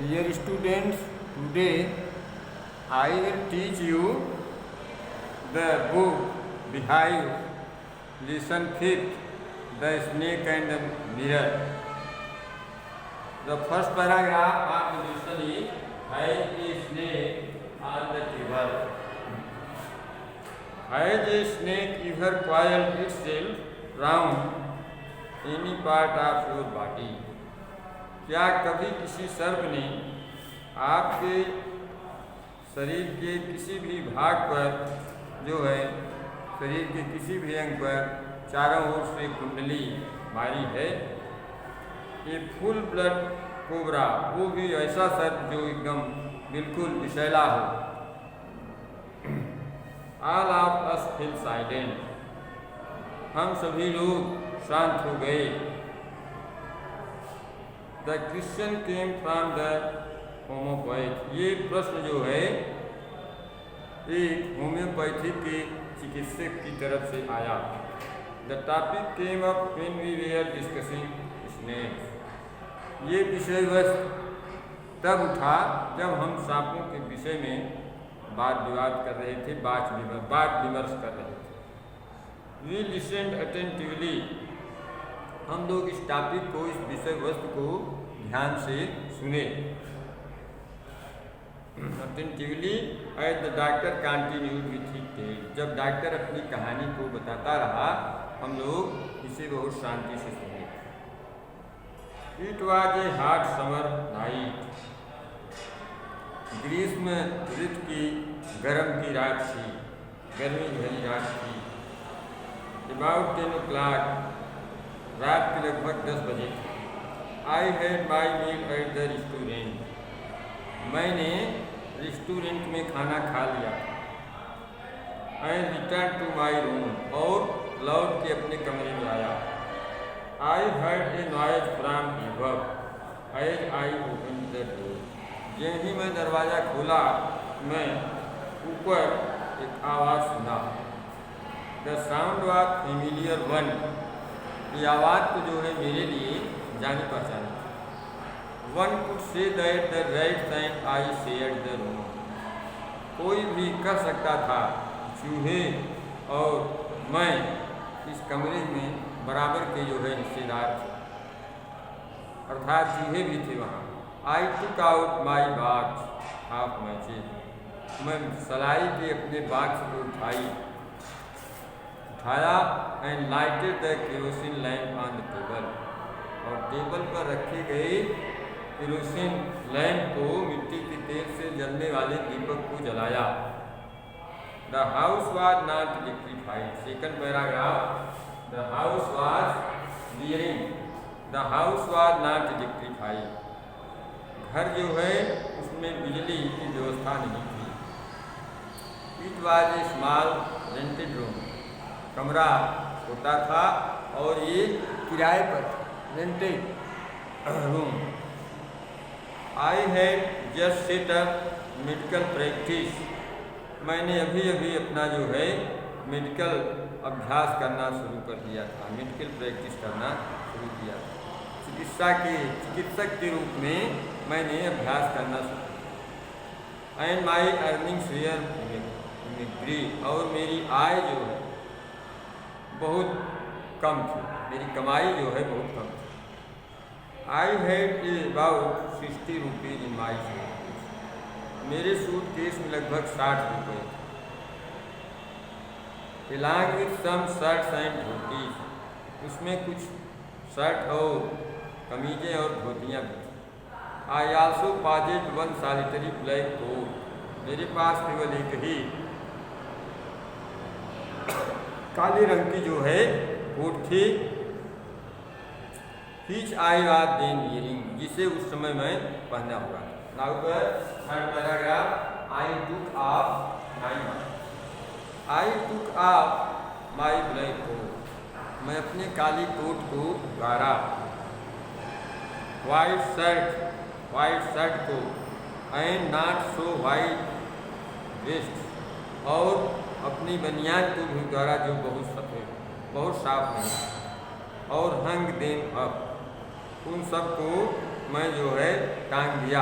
Dear students, today I will teach you the book Behind Lesson 5th, The Snake and the Mirror. The first paragraph of the lesson is Has a snake on the table. Has a snake ever coiled itself round any part of your body? क्या कभी किसी सर्प ने आपके शरीर के किसी भी भाग पर जो है शरीर के किसी भी अंग पर चारों ओर से कुंडली मारी है? ये फुल ब्लड कोबरा, वो भी ऐसा सर्प जो एकदम बिल्कुल विषैला हो। All of us feel silent, हम सभी लोग शांत हो गए। The question came from the homeopath, ये प्रश्न जो है एक होम्योपैथिक के चिकित्सक की तरफ से आया। The topic came up when we were discussing snakes, ये विषय वस्तु तब उठा जब हम सांपों के विषय में वाद विवाद कर रहे थे, बात विमर्श कर रहे थे। वी लिसन्ड अटेंटिवली, हम लोग इस टॉपिक को, इस विषय वस्तु को ध्यान से सुने। Attentively as the doctor continued with his tale, जब डॉक्टर अपनी कहानी को बताता रहा हम लोग इसे बहुत शांति से सुने। It was a hot summer night, ग्रीष्म ऋतु की गर्म की रात थी, गर्मी भरी रात थी। अबाउट 10 o'clock, रात के लगभग 10 बजे। I had my meal at the restaurant, मैंने रेस्टोरेंट में खाना खा लिया। I return to my room, और लौट के अपने कमरे में आया। I heard a noise from above as I open the door, जैसे ही मैं दरवाज़ा खोला मैं ऊपर एक आवाज़ सुना। The sound was familiar one, ये आवाज़ तो जो है मेरे लिए जानी पहचानी। One could say that the right time I shared the room, कोई भी कह सकता था चूहे और मैं इस कमरे में बराबर के जो है हिस्सेदार थे, अर्थात चूहे भी थे वहाँ। I took out my box of matches, मैं सलाई के अपने बॉक्स को उठाया and lighted the kerosene lamp on the table, और टेबल पर रखे गए केरोसिन लैम्प को, मिट्टी के तेल से जलने वाले दीपक को जलाया। The house was not electrified, second paragraph. The house was bearing, the house was not electrified, घर जो है उसमें बिजली की व्यवस्था नहीं थी। It was a small rented room, कमरा छोटा था और ये किराए पर, rented room. I had just set up medical practice, मैंने अभी अभी अपना जो है मेडिकल अभ्यास करना शुरू कर दिया था, मेडिकल प्रैक्टिस करना शुरू किया था। चिकित्सक के रूप में मैंने अभ्यास करना शुरू। एंड माई अर्निंग्स वेयर मिग्री, और मेरी आय जो है बहुत कम थी, मेरी कमाई जो है बहुत कम थी। I had about 60 rupees in my suitcase, मेरे सूटकेस में लगभग 60 रुपये थे। Along with some shirts and dhotis, उसमें कुछ शर्ट और कमीजें और धोतियाँ भी थी। I also possessed one solitary black coat, मेरे पास केवल एक ही काले रंग की जो है कोट थी। Which I was then wearing, जिसे उस समय मैं पहना हुआ था। Now the third paragraph. I took off my black coat, मैं अपने काली कोट को उतारा। वाइट शर्ट को and not so white vest, और अपनी बनियान को भी उतारा जो बहुत सफ़ेद, बहुत साफ नहीं। और हंग देम अप, उन सबको मैं जो है टांग दिया।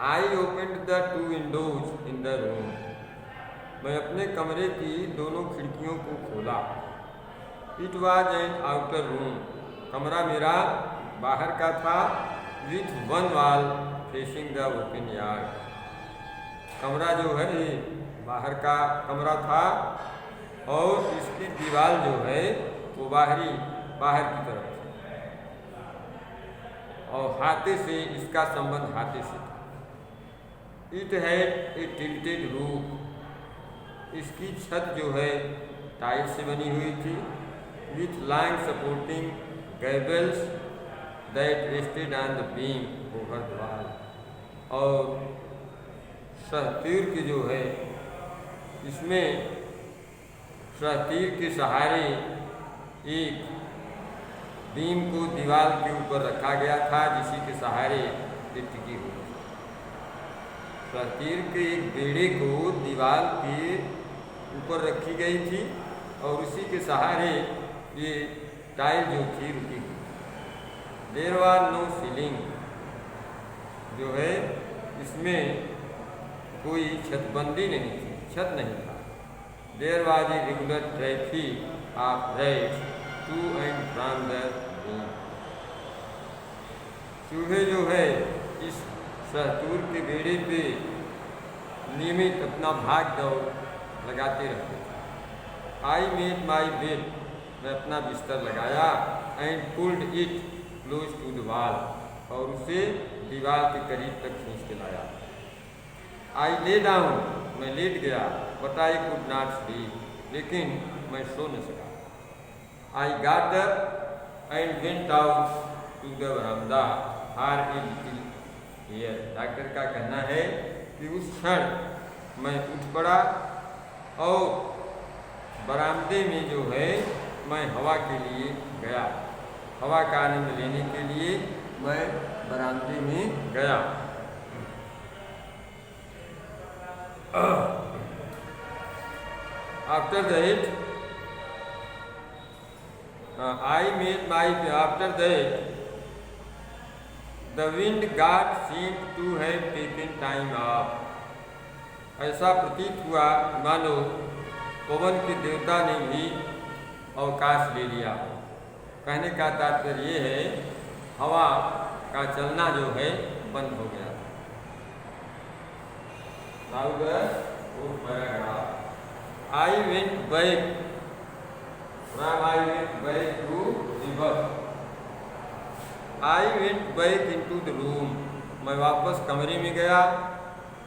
आई open the 2 Windows in the room. मैं अपने कमरे की दोनों खिड़कियों को खोला। It was an outer room. कमरा मेरा बाहर का था। With one wall facing the open yard. कमरा जो है ये बाहर का कमरा था और इसकी दीवार जो है वो बाहर की तरफ थी और हाथे से इसका संबंध हाथे से था। It had a tilted roof. इसकी छत जो है टाइल से बनी हुई थी। With line supporting gables that rested on the beam over the wall. और सहतीर की जो है इसमें सहतीर के सहारे एक बीम को दीवार के ऊपर रखा गया था जिसी के सहारे ये टिकी हुई। सहतीर के एक बेड़े को दीवार के ऊपर रखी गई थी और उसी के सहारे ये टाइल जो थी रुकी हुई। There was no ceiling. जो है इसमें कोई छतबंदी नहीं थी, छत नहीं था। There was a regular traffic of rats to and from the room. चूहे जो है इस सहतूर के बेड़े पे नियमित अपना भाग दौड़ लगाते रहते थे। I made my bed. मैं अपना बिस्तर लगाया। And pulled it close to the wall. और उसे दीवार के करीब तक खींच के लाया। आई ले डाउन। मैं लेट गया। But I could not sleep. लेकिन मैं सो न सका। I got up and went out to the baramda for a little air. Doctor का कहना है कि उस क्षण मैं उठ पड़ा और बरामदे में जो है मैं हवा के लिए गया। हवा का आनंद लेने के लिए मैं बरामदे में गया। After that, after that, the wind god seemed to have taken time off. ऐसा प्रतीत हुआ मानो पवन के देवता ने भी अवकाश ले लिया। कहने का तात्पर्य ये है हवा का चलना जो है बंद हो गया। I went back to river. I went back into the room. मैं वापस कमरे में गया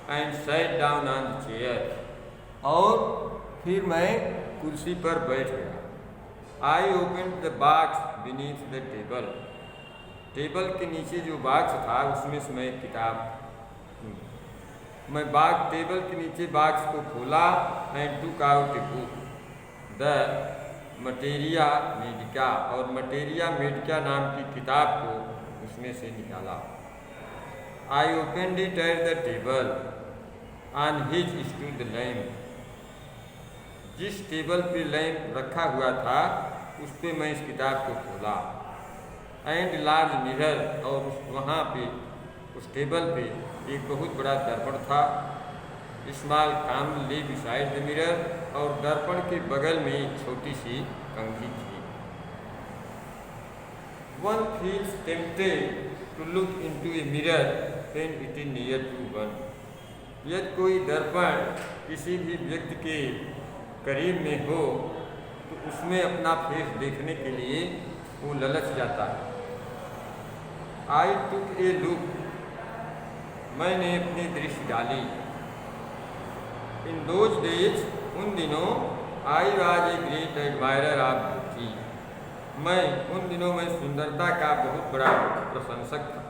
and sat down on the chair. और फिर मैं कुर्सी पर बैठ गया। I opened the box beneath the table. Table के नीचे जो बॉक्स था उसमें से मैं एक किताब टेबल के नीचे बॉक्स को खोला and took out a book the materia Medica. और मटेरिया मेडिका नाम की किताब को उसमें से निकाला। I opened it at the table on his stood the lamp. जिस टेबल पे लैम्प रखा हुआ था उस पे मैं इस किताब को खोला। And large mirror. और वहाँ पे उस टेबल पे एक बहुत बड़ा दर्पण था। स्मॉल कॉमन ले बिसाइड द मिरर। और दर्पण के बगल में एक छोटी सी कंघी थी। One feels tempted to look into a mirror when it is near to one. यदि कोई दर्पण किसी भी व्यक्ति के करीब में हो तो उसमें अपना फेस देखने के लिए वो ललच जाता है। आई टुक ए लुक। मैंने अपनी दृष्टि डाली। इन दोज डेज उन दिनों I was a great admirer of beauty. मैं उन दिनों में सुंदरता का बहुत बड़ा प्रशंसक था।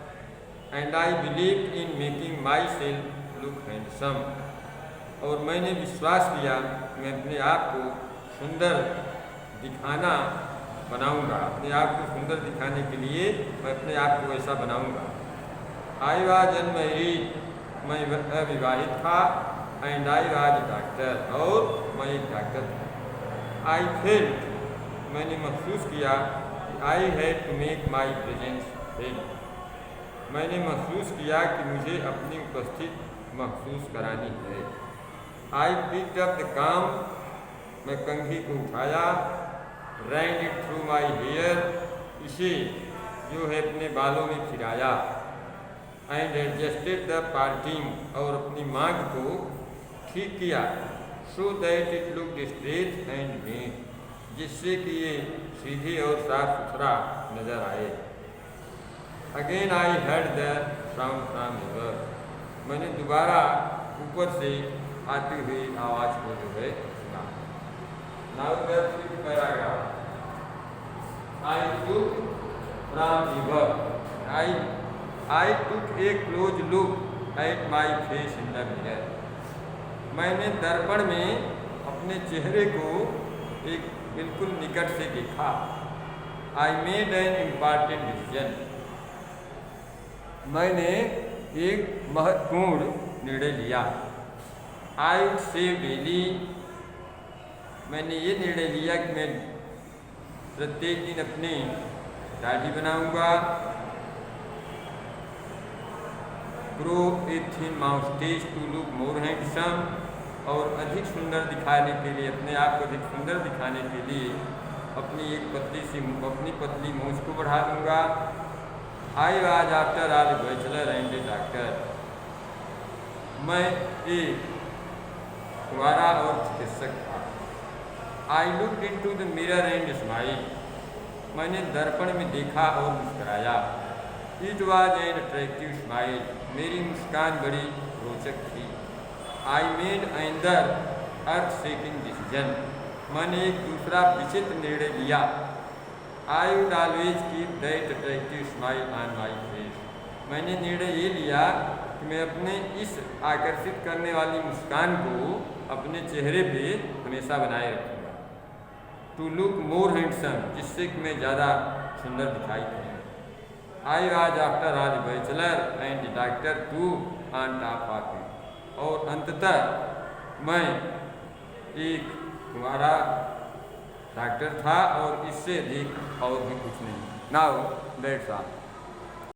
And I believe in making my self look handsome. और मैंने विश्वास किया मैं अपने आप को सुंदर दिखाना बनाऊंगा। अपने आप को सुंदर दिखाने के लिए मैं अपने आप को ऐसा बनाऊंगा। I was unmarried. मैं अविवाहित था। And I was doctor. और मैं एक डॉक्टर था। I felt. मैंने महसूस किया कि I had to make my presence थे। मैंने महसूस किया कि मुझे अपनी उपस्थिति महसूस करानी है। आई पिक्ड अप द काम, मैं कंघी को उठाया, ran it through my hair, इसे जो है अपने बालों में फिराया, एंड एडजस्टेड द पार्टिंग, और अपनी मांग को ठीक किया, so that it look straight and neat, जिससे कि ये सीधी और साफ सुथरा नजर आए। Again I heard the sound from river, मैंने दोबारा ऊपर से आती हुई आवाज़ को जो है सुना। Now the fifth paragraph, I took from river, I took A close look at my face in the mirror, मैंने दर्पण में अपने चेहरे को एक बिल्कुल निकट से देखा। I made an important decision, मैंने एक महत्वपूर्ण निर्णय लिया। आई वुड सेव डेली, मैंने ये निर्णय लिया कि मैं प्रत्येक दिन अपनी दाढ़ी बनाऊंगा। Grow a thin moustache to look more handsome, और अधिक सुंदर दिखाने के लिए, अपने आप को अधिक सुंदर दिखाने के लिए अपनी अपनी पतली मूंछ को बढ़ा दूंगा। आई was after all bachelor and A doctor, मैं एक कुंवारा और चिकित्सक था। I looked into the mirror and smile, मैंने दर्पण में देखा और मुस्कुराया। It was an attractive smile, मेरी मुस्कान बड़ी रोचक थी। I made another earth shaking decision, मैंने एक दूसरा विचित्र निर्णय लिया। I would always keep that attractive smile on my face, मैंने निर्णय ये लिया कि मैं अपने इस आकर्षित करने वाली मुस्कान को अपने चेहरे पे हमेशा बनाए रखूँगा। टू लुक मोर हैंडसम, जिससे कि मैं ज़्यादा सुंदर दिखाई दूँ। I was after all bachelor and doctor too on top of it, और अंततः मैं एक कुंवारा डॉक्टर था और इससे अधिक और भी कुछ नहीं। Now that's all.